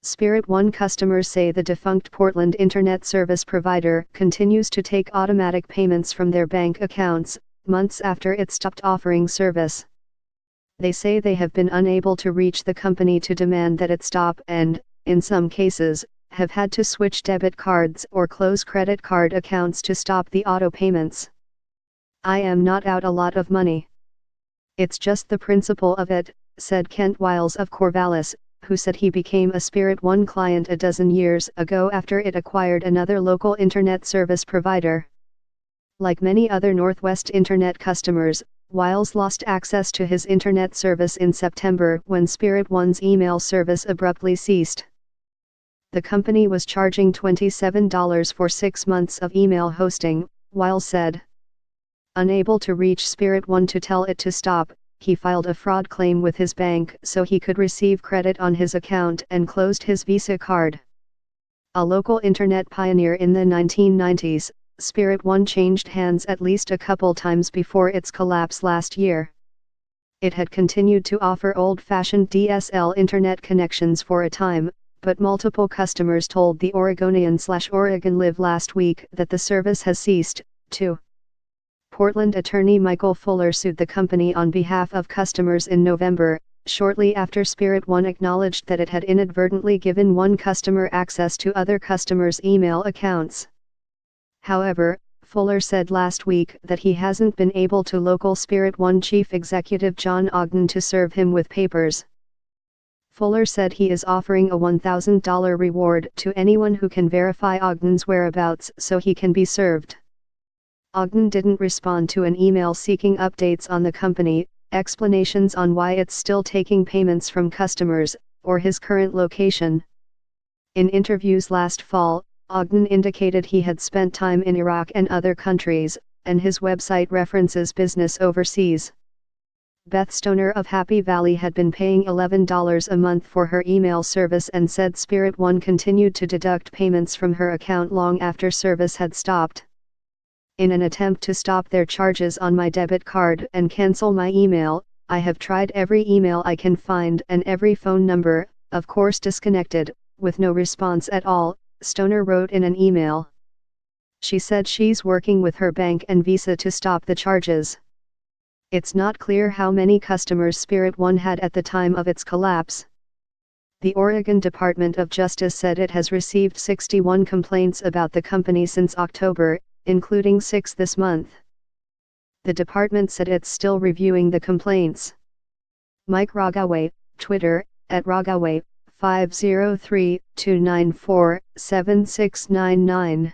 Spirit One customers say the defunct Portland internet service provider continues to take automatic payments from their bank accounts, months after it stopped offering service. They say they have been unable to reach the company to demand that it stop and, in some cases, have had to switch debit cards or close credit card accounts to stop the auto payments. "I am not out a lot of money. It's just the principle of it," said Kent Wiles of Corvallis, who said he became a Spirit One client a dozen years ago after it acquired another local internet service provider. Like many other Northwest Internet customers, Wiles lost access to his internet service in September when Spirit One's email service abruptly ceased. The company was charging $27 for 6 months of email hosting, Wiles said. Unable to reach Spirit One to tell it to stop, he filed a fraud claim with his bank so he could receive credit on his account and closed his Visa card. A local internet pioneer in the 1990s, Spirit One changed hands at least a couple times before its collapse last year. It had continued to offer old-fashioned DSL internet connections for a time, but multiple customers told the Oregonian/Oregon Live last week that the service has ceased, too. Portland attorney Michael Fuller sued the company on behalf of customers in November, shortly after Spirit One acknowledged that it had inadvertently given one customer access to other customers' email accounts. However, Fuller said last week that he hasn't been able to local Spirit One chief executive John Ogden to serve him with papers. Fuller said he is offering a $1,000 reward to anyone who can verify Ogden's whereabouts so he can be served. Ogden didn't respond to an email seeking updates on the company, explanations on why it's still taking payments from customers, or his current location. In interviews last fall, Ogden indicated he had spent time in Iraq and other countries, and his website references business overseas. Beth Stoner of Happy Valley had been paying $11 a month for her email service and said Spirit One continued to deduct payments from her account long after service had stopped. "In an attempt to stop their charges on my debit card and cancel my email, I have tried every email I can find and every phone number, of course disconnected, with no response at all," Stoner wrote in an email. She said she's working with her bank and Visa to stop the charges. It's not clear how many customers Spirit One had at the time of its collapse. The Oregon Department of Justice said it has received 61 complaints about the company since October, including 6 this month. The department said it's still reviewing the complaints. Mike Rogaway, Twitter, @Rogaway, 503-294-7699.